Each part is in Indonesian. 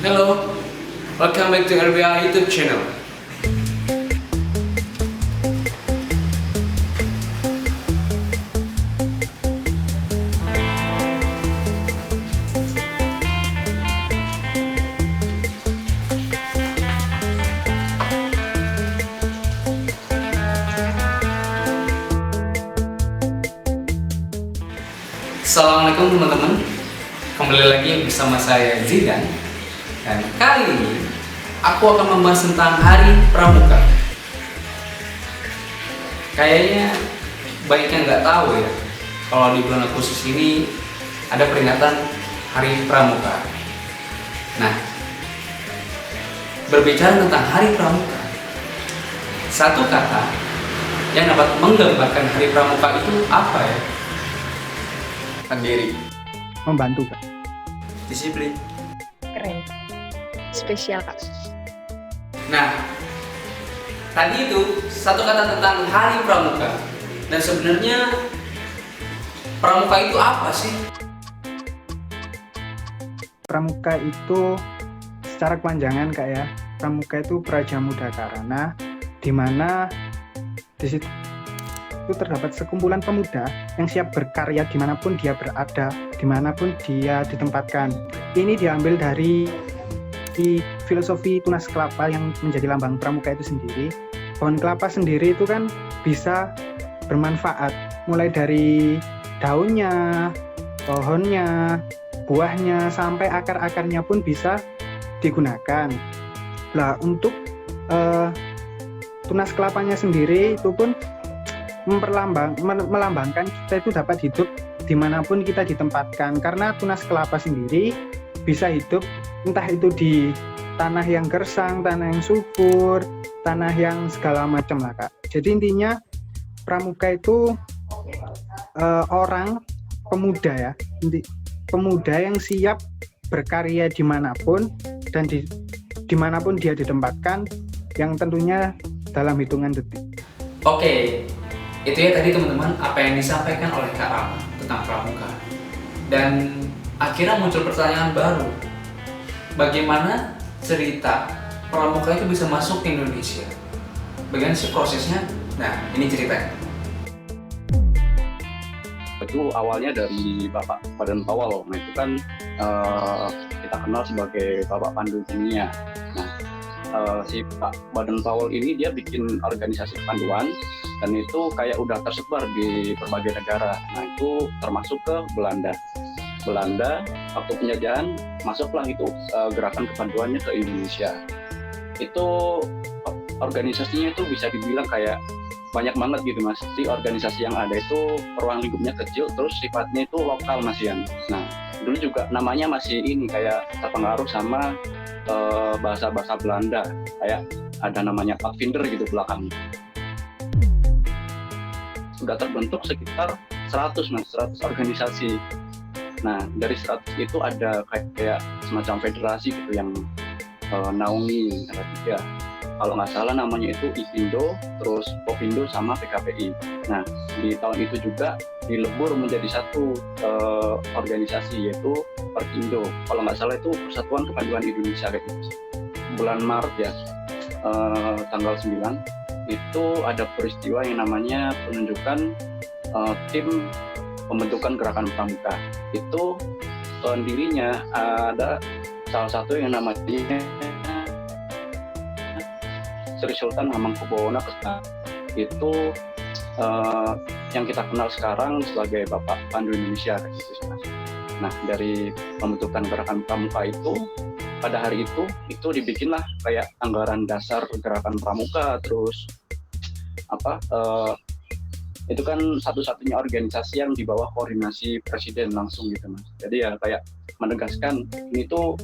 Hello, welcome back to RBA YouTube channel. Assalamualaikum teman-teman, kembali lagi bersama saya Zidan. Dan kali ini aku akan membahas tentang Hari Pramuka. Kayaknya banyak yang nggak tahu ya, kalau di bulan Agustus ini ada peringatan Hari Pramuka. Nah, berbicara tentang Hari Pramuka, satu kata yang dapat menggambarkan Hari Pramuka itu apa ya? Mandiri, Membantu, Kak. disiplin. Keren. Spesial, Kak. Nah, tadi itu satu kata tentang Hari Pramuka. Dan sebenarnya Pramuka itu apa sih? Pramuka itu secara kepanjangan, Kak, ya. Pramuka itu Praja Muda Karana, di mana di situ terdapat sekumpulan pemuda yang siap berkarya dimanapun dia berada, dimanapun dia ditempatkan. Ini diambil dari filosofi tunas kelapa yang menjadi lambang pramuka itu sendiri. Pohon kelapa sendiri itu kan bisa bermanfaat, mulai dari daunnya, pohonnya, buahnya, sampai akar-akarnya pun bisa digunakan. Nah, untuk tunas kelapanya sendiri itu pun melambangkan kita itu dapat hidup dimanapun kita ditempatkan, karena tunas kelapa sendiri bisa hidup entah itu di tanah yang gersang, tanah yang subur, tanah yang segala macam lah, Kak. Jadi intinya pramuka itu orang pemuda ya, pemuda yang siap berkarya dimanapun dan dimanapun dia ditempatkan, yang tentunya dalam hitungan detik. Oke, itu ya tadi teman-teman apa yang disampaikan oleh Kak Rama tentang pramuka. Dan akhirnya muncul pertanyaan baru. Bagaimana cerita pramuka itu bisa masuk ke Indonesia? Bagaimana sih prosesnya? Nah, ini ceritanya. Itu awalnya dari Bapak Baden Powell. Nah, itu kan kita kenal sebagai Bapak Pandu Dunia. Nah, si Pak Baden Powell ini dia bikin organisasi panduan, dan itu kayak udah tersebar di berbagai negara. Nah, itu termasuk ke Belanda. Waktu penjajahan masuklah itu gerakan kepanduannya ke Indonesia. Itu organisasinya itu bisa dibilang kayak banyak banget gitu, Mas. Di organisasi yang ada itu ruang lingkupnya kecil, terus sifatnya itu lokal, Mas Yan. Nah, dulu juga namanya masih ini kayak terpengaruh sama bahasa-bahasa Belanda, kayak ada namanya Pathfinder gitu belakangnya. Sudah terbentuk sekitar 100 organisasi. Nah, dari 100 itu ada kayak semacam federasi gitu yang naungi, ada 3. Kalau nggak salah namanya itu IPindo, terus Popindo, sama PKPI. Nah, di tahun itu juga dilebur menjadi satu organisasi, yaitu Perkindo. Kalau nggak salah itu Persatuan Kepanduan Indonesia kayak gitu. Bulan Maret ya, tanggal 9, itu ada peristiwa yang namanya penunjukan tim pembentukan gerakan pramuka. Itu pendirinya ada salah satu yang namanya Sri Sultan Hamengkubuwono Kesuma. Itu yang kita kenal sekarang sebagai Bapak Pandu Indonesia kayak gitu. Nah, dari pembentukan gerakan pramuka itu, pada hari itu dibikinlah kayak anggaran dasar gerakan pramuka, terus itu kan satu-satunya organisasi yang di bawah koordinasi presiden langsung gitu, Mas. Jadi ya kayak menegaskan ini tuh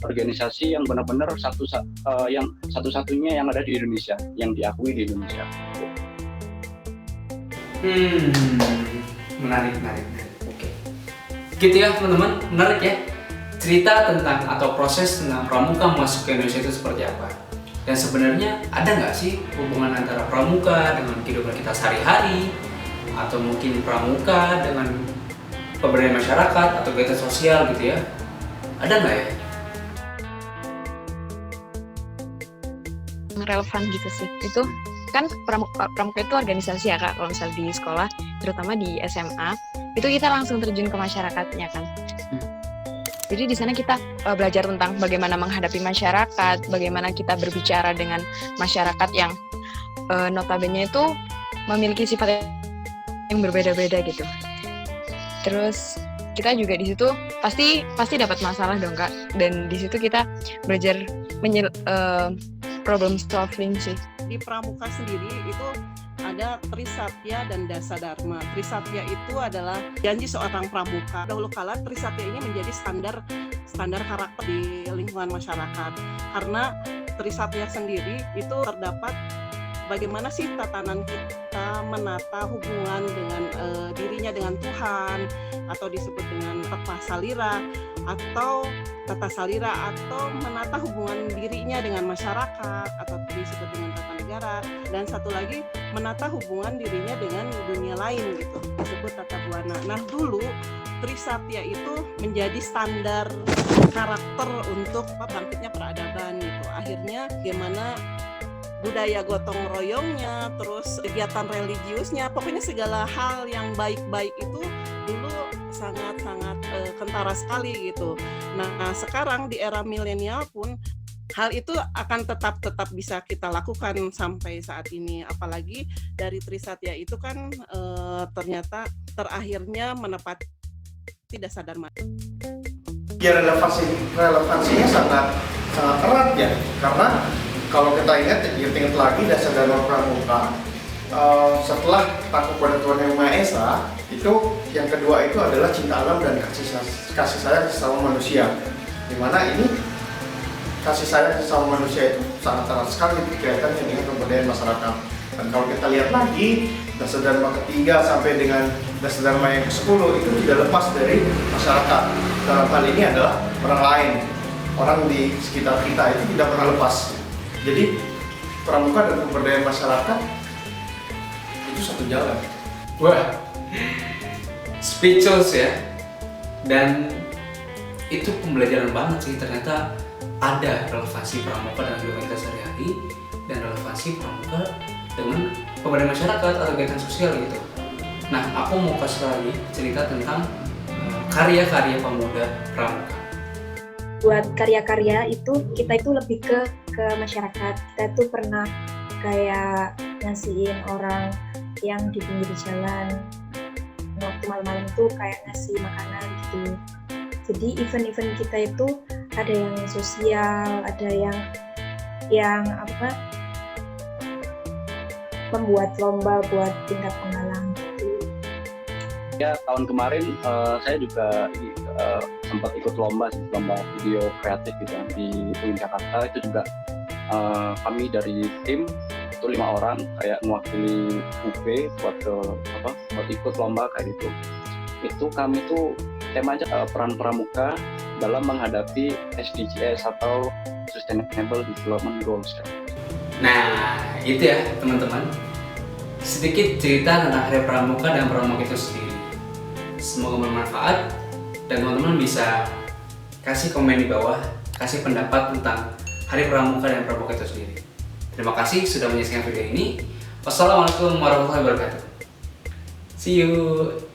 organisasi yang benar-benar satu-satunya yang ada di Indonesia, yang diakui di Indonesia. Menarik. Oke. Gitu ya teman-teman, menarik ya. Cerita tentang atau proses tentang pramuka masuk ke Indonesia itu seperti apa. Dan sebenarnya ada nggak sih hubungan antara pramuka dengan kehidupan kita sehari-hari, atau mungkin pramuka dengan pemberdayaan masyarakat atau kegiatan sosial gitu ya? Ada nggak ya? relevan gitu sih. Itu kan pramuka itu organisasi ya Kak, kalau misalnya di sekolah, terutama di SMA, itu kita langsung terjun ke masyarakatnya kan. Jadi di sana kita belajar tentang bagaimana menghadapi masyarakat, bagaimana kita berbicara dengan masyarakat yang notabene itu memiliki sifat yang berbeda-beda gitu. Terus kita juga di situ pasti dapat masalah dong Kak, dan di situ kita belajar problem solving sih. Di pramuka sendiri itu ada Trisatya dan Dasadharma. Trisatya itu adalah janji seorang pramuka. Dahulu kala Trisatya ini menjadi standar karakter di lingkungan masyarakat. Karena Trisatya sendiri itu terdapat bagaimana sih tatanan kita menata hubungan dengan dirinya dengan Tuhan, atau disebut dengan tata salira atau menata hubungan dirinya dengan masyarakat, atau disebut dengan tata negara, dan satu lagi menata hubungan dirinya dengan dunia lain gitu, disebut tata buana. Nah dulu Trisatya itu menjadi standar karakter untuk bangkitnya peradaban gitu. Akhirnya gimana budaya gotong royongnya, terus kegiatan religiusnya, pokoknya segala hal yang baik-baik itu dulu sangat-sangat kentara sekali gitu. Nah sekarang di era milenial pun hal itu akan tetap bisa kita lakukan sampai saat ini, apalagi dari Trisatya itu kan ternyata terakhirnya menepati Dasadharma. Ya relevansinya sangat erat ya, karena kalau kita ingat lagi Dasadharma Pramuka, setelah takut pada Tuhan Yang Maha Esa, itu yang kedua itu adalah cinta alam dan kasih sayang sesama manusia. Dimana ini kasih sayang sesama manusia itu sangat erat sekali kaitannya dengan kebudayaan masyarakat. Dan kalau kita lihat lagi Dasadharma ketiga sampai dengan Dasadharma yang ke-10 itu tidak lepas dari masyarakat. Dalam hal ini adalah orang lain, orang di sekitar kita itu tidak pernah lepas. Jadi pramuka dan pemberdayaan masyarakat itu satu jalan. Wah, speechless ya. Dan itu pembelajaran banget sih, ternyata ada relevansi pramuka dengan kehidupan kita sehari-hari dan relevansi pramuka dengan pemberdayaan masyarakat atau kegiatan sosial gitu. Nah, aku mau kasih lagi cerita tentang karya-karya pemuda pramuka. Buat karya-karya itu kita itu lebih ke masyarakat. Kita tuh pernah kayak ngasihin orang yang di pinggir jalan, waktu malam-malam itu kayak ngasih makanan gitu. Jadi event-event kita itu ada yang sosial, ada yang membuat lomba buat tingkat penggalang gitu. Ya tahun kemarin saya juga sempat ikut lomba video kreatif gitu di UIN Jakarta. Itu juga kami dari tim itu 5 orang kayak mewakili UP buat ikut lomba kayak gitu. Itu kami tuh temanya peran pramuka dalam menghadapi SDGs atau Sustainable Development Goals. Nah, itu ya teman-teman, sedikit cerita tentang Hari Pramuka dan pramuka itu sendiri. Semoga bermanfaat dan teman-teman bisa kasih komen di bawah, kasih pendapat tentang Hari Pramuka dan pramuka itu sendiri. Terima kasih sudah menyaksikan video ini. Wassalamualaikum warahmatullahi wabarakatuh. See you.